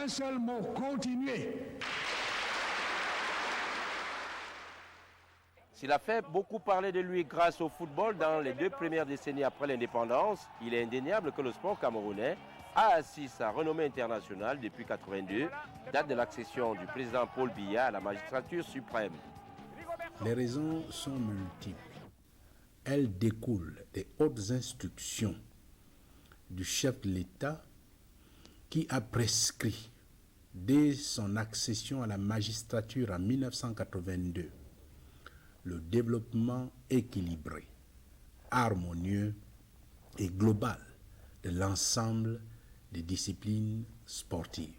un seul mot, continuez. S'il a fait beaucoup parler de lui grâce au football dans les 2 premières décennies après l'indépendance, il est indéniable que le sport camerounais a assis sa renommée internationale depuis 1982, date de l'accession du président Paul Biya à la magistrature suprême. Les raisons sont multiples. Elles découlent des hautes instructions du chef de l'État qui a prescrit, dès son accession à la magistrature en 1982, le développement équilibré, harmonieux et global de l'ensemble des disciplines sportives.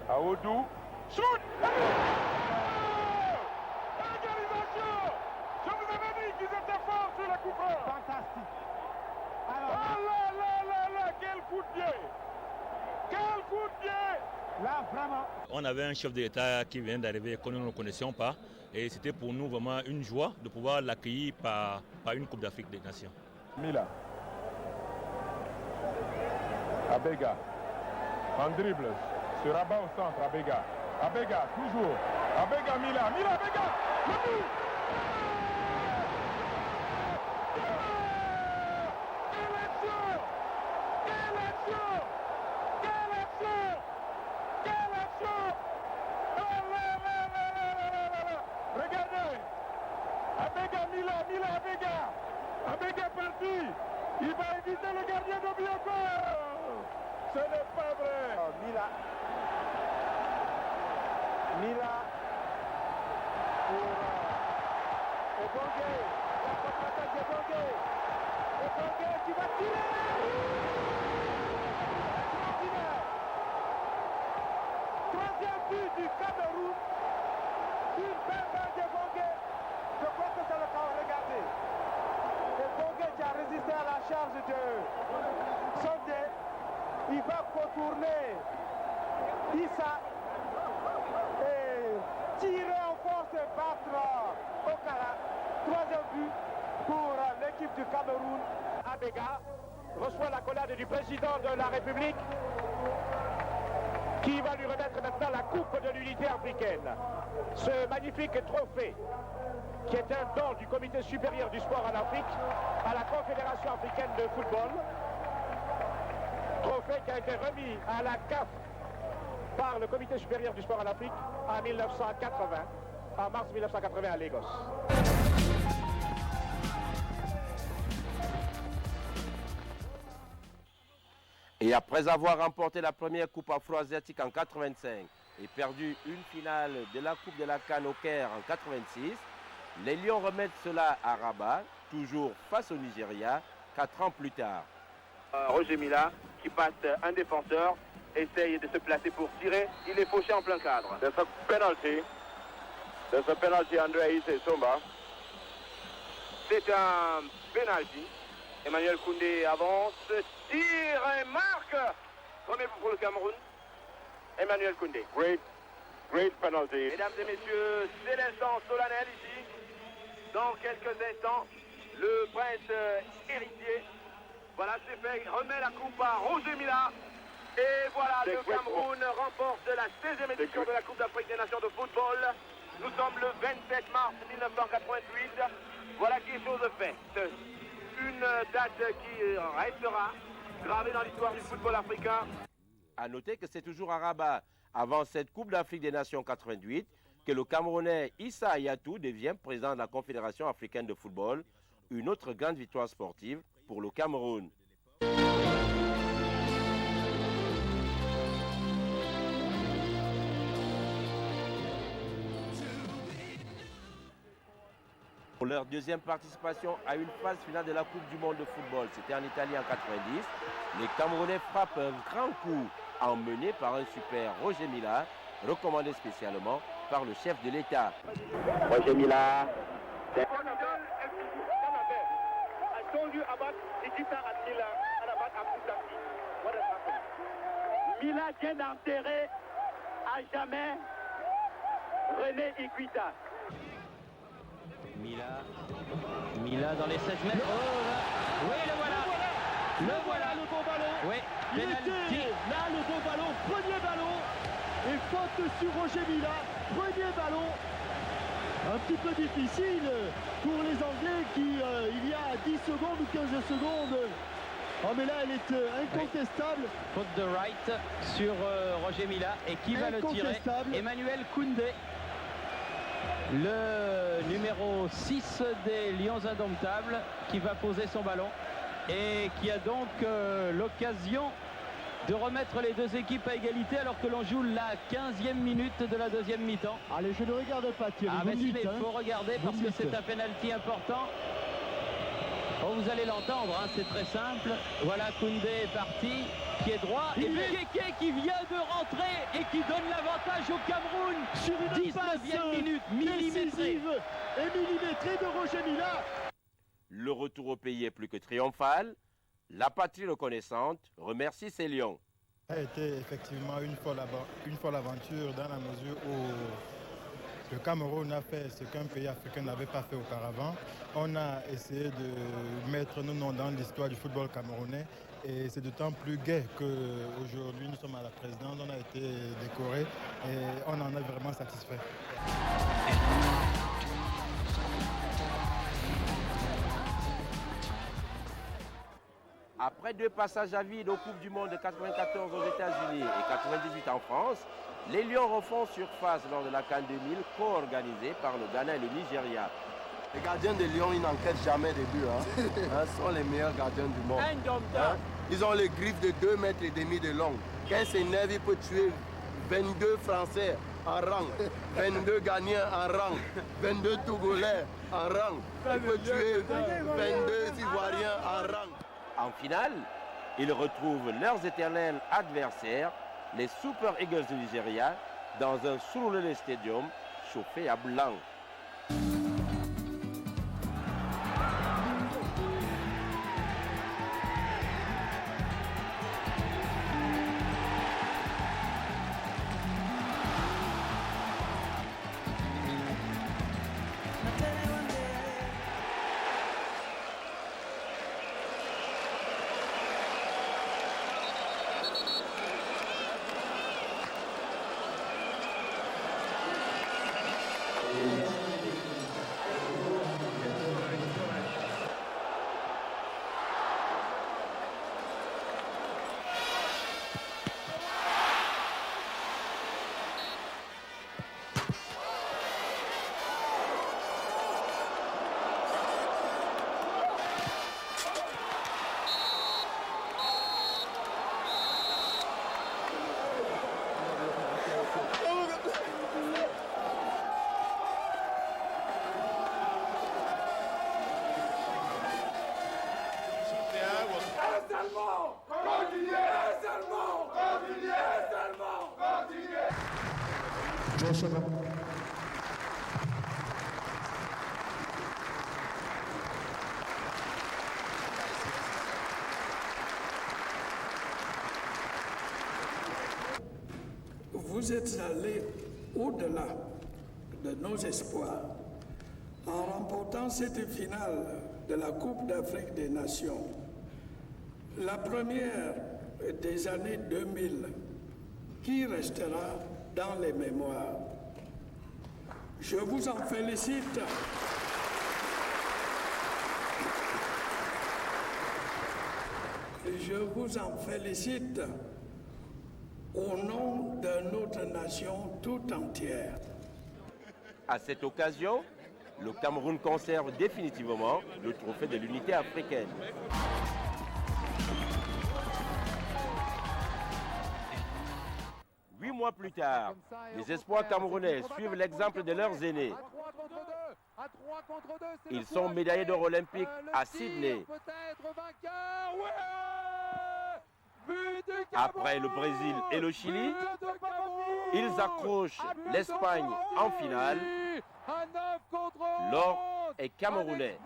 Aoudou, shoot! Égalisation! Je vous avais dit qu'ils étaient forts sur la coup franc. Fantastique. Alors, là, quel coup de pied! Quel coup de pied! Là, vraiment. On avait un chef de l'État qui vient d'arriver que nous ne connaissions pas. Et c'était pour nous vraiment une joie de pouvoir l'accueillir par une Coupe d'Afrique des Nations. Mila. Abega. En dribble. Se rabat au centre, Abega. Abega, toujours. Abega, Mila. Mila, Abega. Le but! Quelle action! Quelle action! Quelle action! Quelle action! Regardez! Abega, Mila, Abega! Abega parti! Il va éviter le gardien de Bioko! Ce n'est pas vrai! Mila pour Ebongue. La contre-attaque d'Ebongue. Ebongue qui va tirer. Extraordinaire. Troisième but du Cameroun. Une belle balle d'Ebongue. Je crois que c'est le cas. Regardez. Ebongue qui a résisté à la charge de Sondé. Il va contourner Issa et tirer en force et battre Okara. Troisième but pour l'équipe du Cameroun. Abega reçoit l'accolade du président de la République qui va lui remettre maintenant la coupe de l'unité africaine. Ce magnifique trophée qui est un don du comité supérieur du sport en Afrique à la Confédération africaine de football. Trophée qui a été remis à la CAF par le comité supérieur du sport en Afrique en 1980, en mars 1980 à Lagos. Et après avoir remporté la première Coupe afro-asiatique en 85 et perdu une finale de la Coupe de la CAN au Caire en 86, les Lions remettent cela à Rabat, toujours face au Nigeria, 4 ans plus tard. Roger Mila qui passe un défenseur, essaye de se placer pour tirer, il est fauché en plein cadre. There's a penalty. There's a penalty under Issa Somba. C'est un penalty. Emmanuel Koundé avance, tire et marque. Premier but pour le Cameroun. Emmanuel Koundé. Great penalty. Mesdames et messieurs, c'est l'instant solennel ici. Dans quelques instants, le prince héritier, voilà, c'est fait, remet la coupe à Roger Mila. Et voilà, le Cameroun remporte la 16e édition de la Coupe d'Afrique des Nations de football. Nous sommes le 27 mars 1988. Voilà qui est chose faite. Une date qui restera gravée dans l'histoire du football africain. A noter que c'est toujours à Rabat, avant cette Coupe d'Afrique des Nations 88, que le Camerounais Issa Hayatou devient président de la Confédération africaine de football. Une autre grande victoire sportive pour le Cameroun. Pour leur deuxième participation à une phase finale de la Coupe du Monde de football, c'était en Italie en 90, les Camerounais frappent un grand coup emmené par un super Roger Mila, recommandé spécialement par le chef de l'État. Roger Mila. Mila vient d'enterrer à jamais René Higuita. Mila dans les 16 mètres. Oh, là. Oui, le voilà. Le bon ballon. Oui, Il penalty. était là, le bon ballon. Premier ballon. Et faute sur Roger Mila. Premier ballon. Un petit peu difficile pour les Anglais qui, il y a 10 secondes ou 15 secondes. Oh, mais là, elle est incontestable. Faute de Wright sur Roger Mila. Et qui va le tirer? Emmanuel Koundé. Le numéro 6 des Lions Indomptables qui va poser son ballon et qui a donc l'occasion de remettre les deux équipes à égalité alors que l'on joue la 15e minute de la deuxième mi-temps. Allez, je ne regarde pas Thierry. Ah, mais si, mais il faut regarder parce que c'est un penalty important. Oh, vous allez l'entendre, hein, c'est très simple. Voilà, Koundé est parti, pied droit. Et Keke qui vient de rentrer et qui donne l'avantage au Cameroun Sur une 19e minute, millimétrée. décisive et millimétrée de Roger Mila. Le retour au pays est plus que triomphal. La patrie reconnaissante remercie ses lions. Ça a été effectivement une folle aventure dans la mesure où le Cameroun a fait ce qu'un pays africain n'avait pas fait auparavant. On a essayé de mettre nos noms dans l'histoire du football camerounais et c'est d'autant plus gai qu'aujourd'hui nous sommes à la présidence, on a été décorés et on en est vraiment satisfait. Après 2 passages à vide aux Coupes du Monde de 94 aux États-Unis et 98 en France, les Lions refont surface lors de la CAN 2000 co-organisée par le Ghana et le Nigeria. Les gardiens de Lyon, ils n'enquêtent jamais des buts. Ce sont les meilleurs gardiens du monde. Ils ont les griffes de 2,5 mètres de long. Quand il s'énerve, il peut tuer 22 Français en rang, 22 Ghanéens en rang, 22 Togolais en rang. Il peut tuer 22 Ivoiriens en rang. En finale, ils retrouvent leurs éternels adversaires, les Super Eagles du Nigeria, dans un Surulere Stadium chauffé à blanc. Vous êtes allés au-delà de nos espoirs en remportant cette finale de la Coupe d'Afrique des Nations, la première des années 2000, qui restera dans les mémoires. Je vous en félicite. Je vous en félicite au nom de notre nation tout entière. À cette occasion, le Cameroun conserve définitivement le trophée de l'unité africaine. Huit mois plus tard, les espoirs camerounais suivent l'exemple de leurs aînés. Ils sont médaillés d'or olympique à Sydney. Après le Brésil et le Chili, ils accrochent l'Espagne en finale. L'or est camerounais.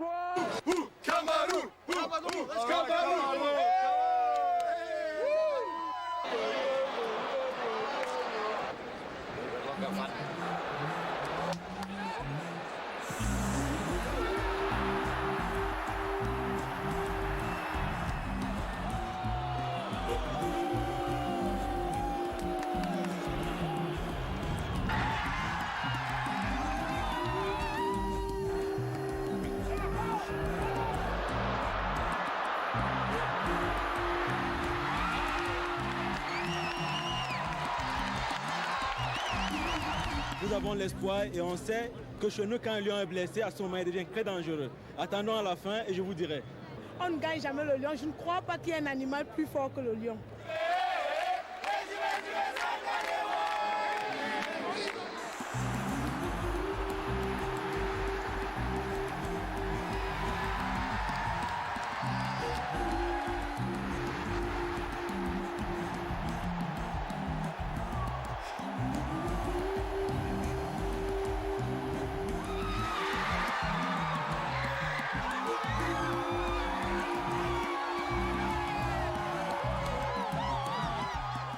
avons l'espoir et on sait que chez nous, quand un lion est blessé, à ce moment, il devient très dangereux. Attendons à la fin et je vous dirai. On ne gagne jamais le lion. Je ne crois pas qu'il y ait un animal plus fort que le lion.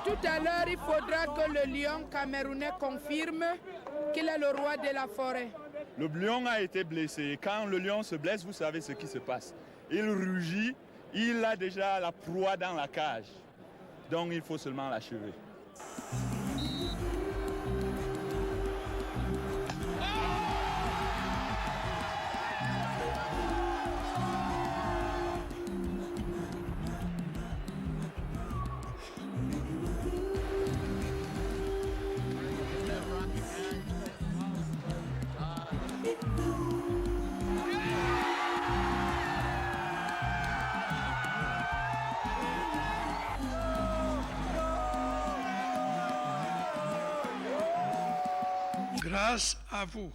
Tout à l'heure, il faudra que le lion camerounais confirme qu'il est le roi de la forêt. Le lion a été blessé. Quand le lion se blesse, vous savez ce qui se passe. Il rugit, il a déjà la proie dans la cage. Donc il faut seulement l'achever. Grâce à vous,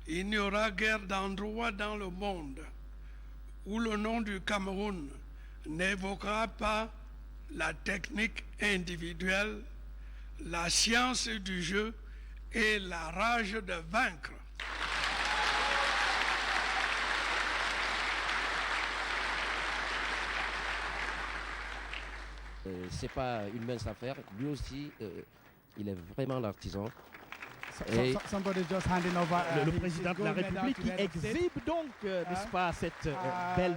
il n'y aura guère d'endroit dans le monde où le nom du Cameroun n'évoquera pas la technique individuelle, la science du jeu et la rage de vaincre. C'est pas une mince affaire. Lui aussi, il est vraiment l'artisan. Le président de la République qui exhibe donc, n'est-ce pas, cette belle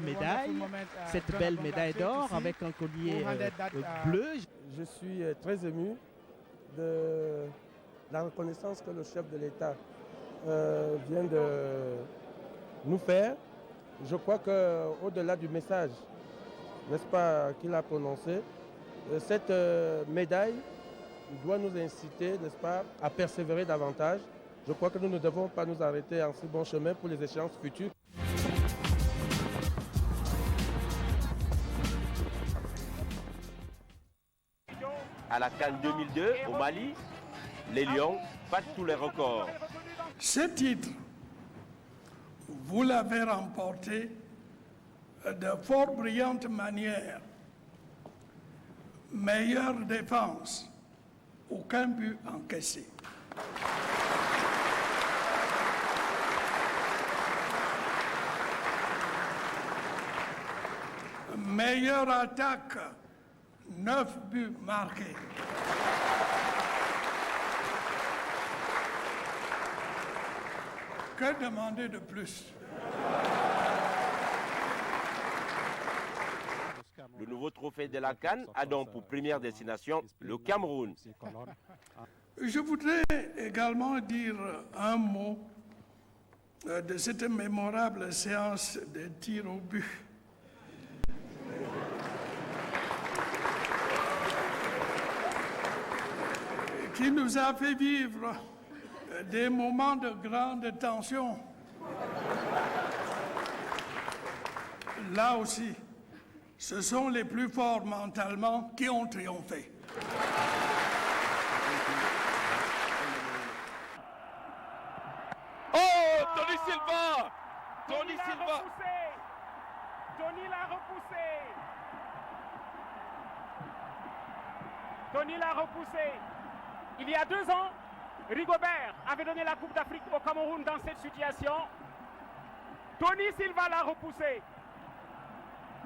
médaille d'or avec un collier bleu. Je suis très ému de la reconnaissance que le chef de l'État vient de nous faire. Je crois qu'au-delà du message, n'est-ce pas, qu'il a prononcé, cette médaille doit nous inciter, n'est-ce pas, à persévérer davantage. Je crois que nous ne devons pas nous arrêter en si bon chemin pour les échéances futures. À la CAN 2002 au Mali, les Lions battent tous les records. Ce titre, vous l'avez remporté de fort brillante manière. Meilleure défense, aucun but encaissé. Meilleure attaque, 9 buts marqués. Que demander de plus? Le nouveau trophée de la CAN a donc pour première destination le Cameroun. Je voudrais également dire un mot de cette mémorable séance de tir au but. Qui nous a fait vivre des moments de grande tension. Là aussi, ce sont les plus forts mentalement qui ont triomphé. Oh, Tony Silva! Tony Silva! Tony l'a repoussé. Tony l'a repoussé. Il y a 2 ans, Rigobert avait donné la Coupe d'Afrique au Cameroun dans cette situation. Tony Silva l'a repoussé.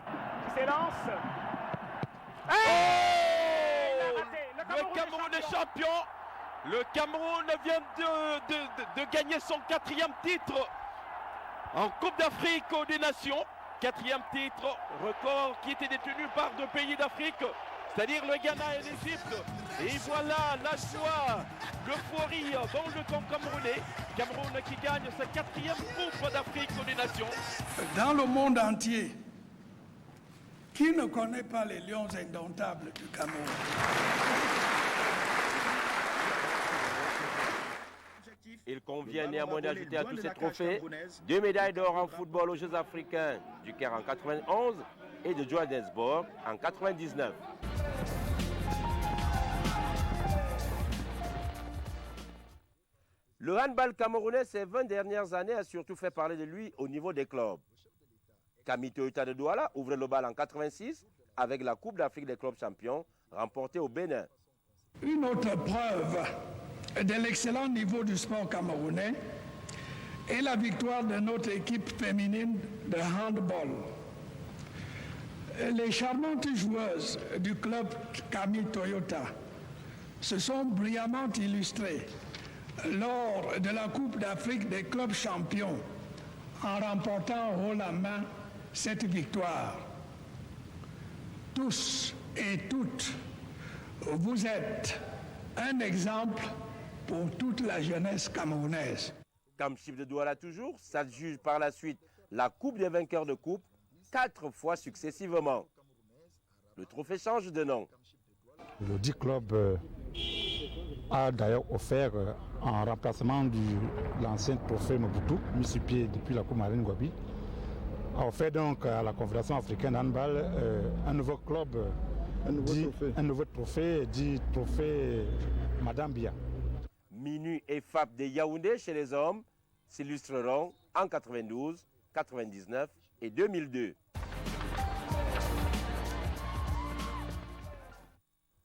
Qui s'élance. Le Cameroun est champion. Le Cameroun vient de gagner son 4e titre en Coupe d'Afrique des Nations. 4e titre, record qui était détenu par 2 pays d'Afrique, c'est-à-dire le Ghana et l'Égypte. Et voilà la joie, l'euphorie dans le camp camerounais. Cameroun qui gagne sa 4e Coupe d'Afrique des Nations. Dans le monde entier, qui ne connaît pas les lions indomptables du Cameroun? Il convient néanmoins d'ajouter à tous ces trophées 2 médailles d'or en football aux Jeux africains du Caire en 91 et de Johannesburg en 99. Le handball camerounais ces 20 dernières années a surtout fait parler de lui au niveau des clubs. Camille Toyota de Douala ouvre le bal en 86 avec la Coupe d'Afrique des clubs champions remportée au Bénin. Une autre preuve de l'excellent niveau du sport camerounais est la victoire de notre équipe féminine de handball. Les charmantes joueuses du club Camille Toyota se sont brillamment illustrées lors de la Coupe d'Afrique des clubs champions en remportant haut la main cette victoire. Tous et toutes, vous êtes un exemple pour toute la jeunesse camerounaise. Kamchib de Douala toujours s'adjuge par la suite la Coupe des vainqueurs de coupe 4 fois successivement. Le trophée change de nom. Le 10 club a d'ailleurs offert en remplacement de l'ancien trophée Mobutu, mis sur pied depuis la Coupe Marine Gwabi, a offert donc à la Confédération africaine handball un nouveau club, un nouveau trophée dit trophée Madame Bia. Minu et FAP de Yaoundé chez les hommes s'illustreront en 92, 99 et 2002.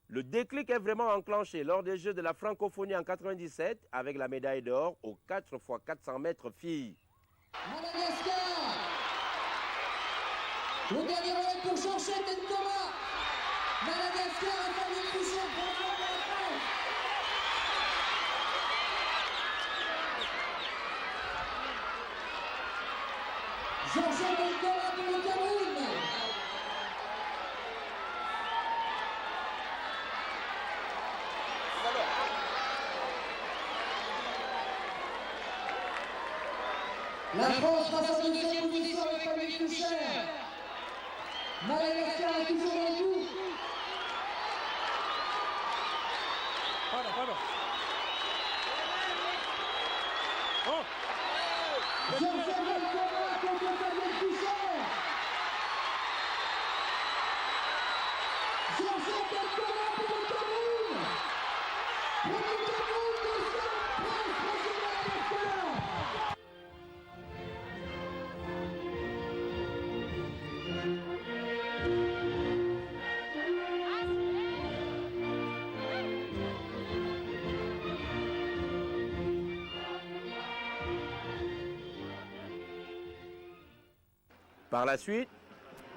Le déclic est vraiment enclenché lors des Jeux de la francophonie en 97 avec la médaille d'or aux 4x400 mètres filles. Madagascar, le dernier relais pour Georgette Nkoma. Madagascar a fait une poussée pour la France. Georgette Nkoma pour le Cameroun. La France passe en deuxième position avec Fabrice Toucher. Madagascar est toujours dans le coup. Pardon. Georgette Nkoma contre Fabrice Toucher. Georgette Nkoma pour le Cameroun. Pour le Cameroun, deuxième place pour Madagascar. Par la suite,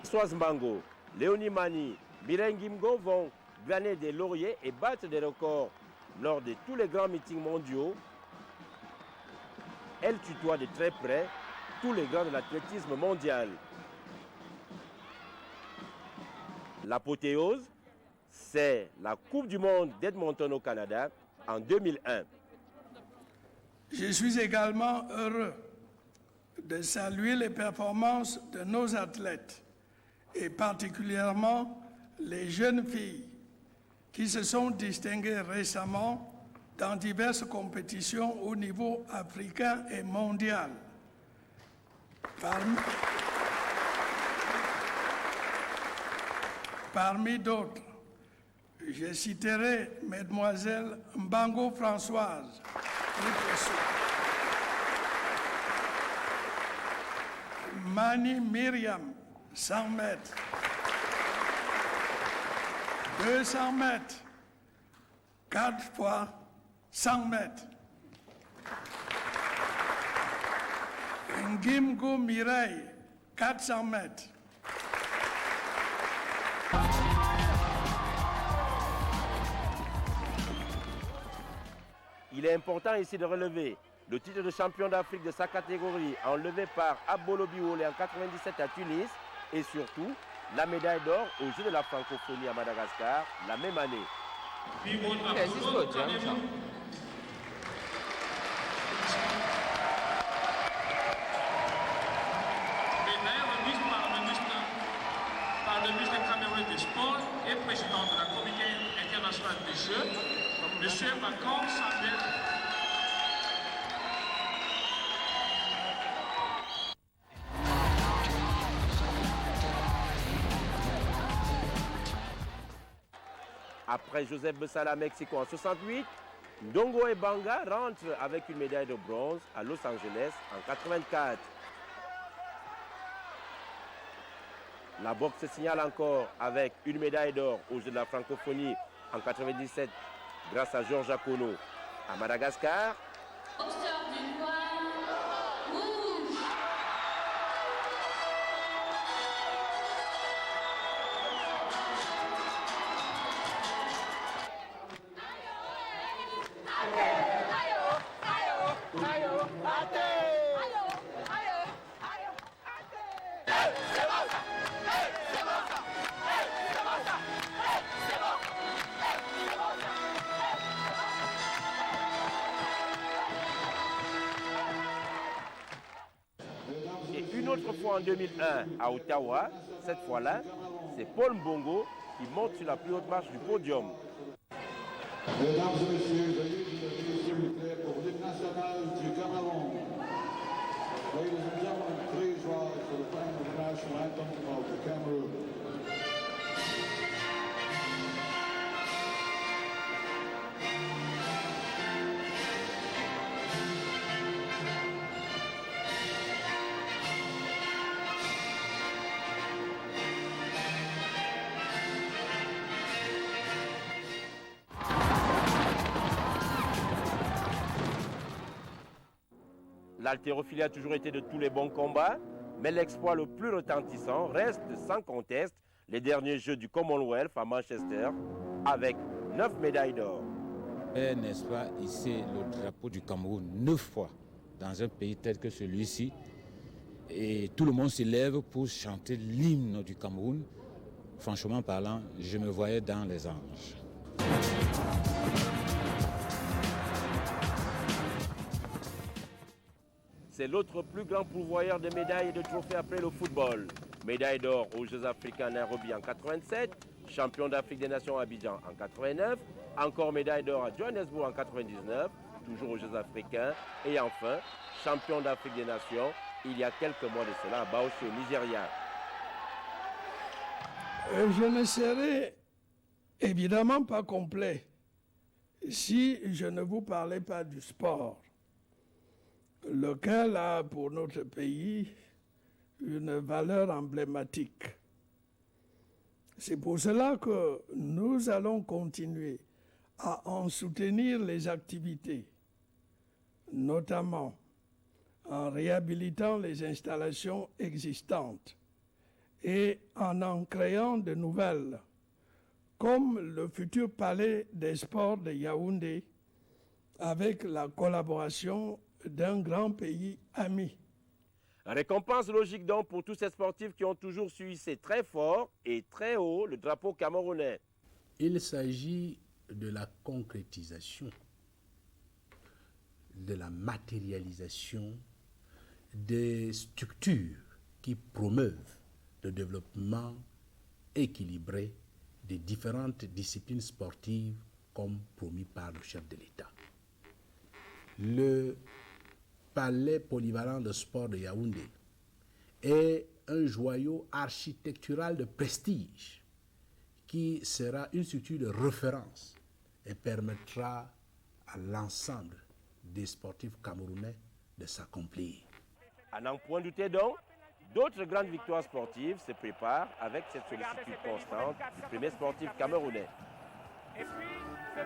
Soaz Mbango, Léonie Mani, Birengimgo vont glaner des lauriers et battre des records lors de tous les grands meetings mondiaux. Elle tutoie de très près tous les grands de l'athlétisme mondial. L'apothéose, c'est la Coupe du monde d'Edmonton au Canada en 2001. Je suis également heureux de saluer les performances de nos athlètes et particulièrement les jeunes filles qui se sont distinguées récemment dans diverses compétitions au niveau africain et mondial. Parmi d'autres, je citerai Mesdemoiselles Mbango Françoise, Mani Myriam, 100 mètres, 200 mètres, 4 fois 100 mètres. Ngimgo Mireille, 400 mètres. Il est important ici de relever le titre de champion d'Afrique de sa catégorie enlevé par Abolo Biolé en 1997 à Tunis et surtout la médaille d'or aux Jeux de la francophonie à Madagascar la même année. Par le ministre camerounais des Sports et président de la Comité internationale des Jeux, M. Macron Samuel. Après Joseph Bessala, Mexico en 68, Ndongo Ebanga rentre avec une médaille de bronze à Los Angeles en 84. La boxe se signale encore avec une médaille d'or aux Jeux de la francophonie en 97 grâce à Georges Akono à Madagascar. Une autre fois en 2001 à Ottawa, cette fois-là, c'est Paul Mbongo qui monte sur la plus haute marche du podium. Mesdames et messieurs, veuillez vous lever s'il vous plaît pour l'hymne national du Cameroun. Ladies and gentlemen, please rise for the playing of the national anthem of the Cameroon. L'haltérophilie a toujours été de tous les bons combats, mais l'exploit le plus retentissant reste sans conteste les derniers Jeux du Commonwealth à Manchester avec 9 médailles d'or. N'est-ce pas, ici le drapeau du Cameroun 9 fois dans un pays tel que celui-ci, et tout le monde se lève pour chanter l'hymne du Cameroun. Franchement parlant, je me voyais dans les anges. C'est l'autre plus grand pourvoyeur de médailles et de trophées après le football. Médaille d'or aux Jeux africains à Nairobi en 87, champion d'Afrique des Nations à Abidjan en 89, encore médaille d'or à Johannesburg en 99, toujours aux Jeux africains, et enfin, champion d'Afrique des Nations il y a quelques mois de cela à Baoshi au Nigeria. Je ne serai évidemment pas complet si je ne vous parlais pas du sport, lequel a pour notre pays une valeur emblématique. C'est pour cela que nous allons continuer à en soutenir les activités, notamment en réhabilitant les installations existantes et en créant de nouvelles, comme le futur palais des sports de Yaoundé, avec la collaboration d'un grand pays ami. Récompense logique donc pour tous ces sportifs qui ont toujours su hisser très fort et très haut le drapeau camerounais. Il s'agit de la concrétisation, de la matérialisation des structures qui promeuvent le développement équilibré des différentes disciplines sportives comme promis par le chef de l'État. Le palais polyvalent de sport de Yaoundé est un joyau architectural de prestige qui sera une structure de référence et permettra à l'ensemble des sportifs camerounais de s'accomplir. À n'en point douter donc, d'autres grandes victoires sportives se préparent avec cette sollicitude constante du premier sportif camerounais. Et puis, c'est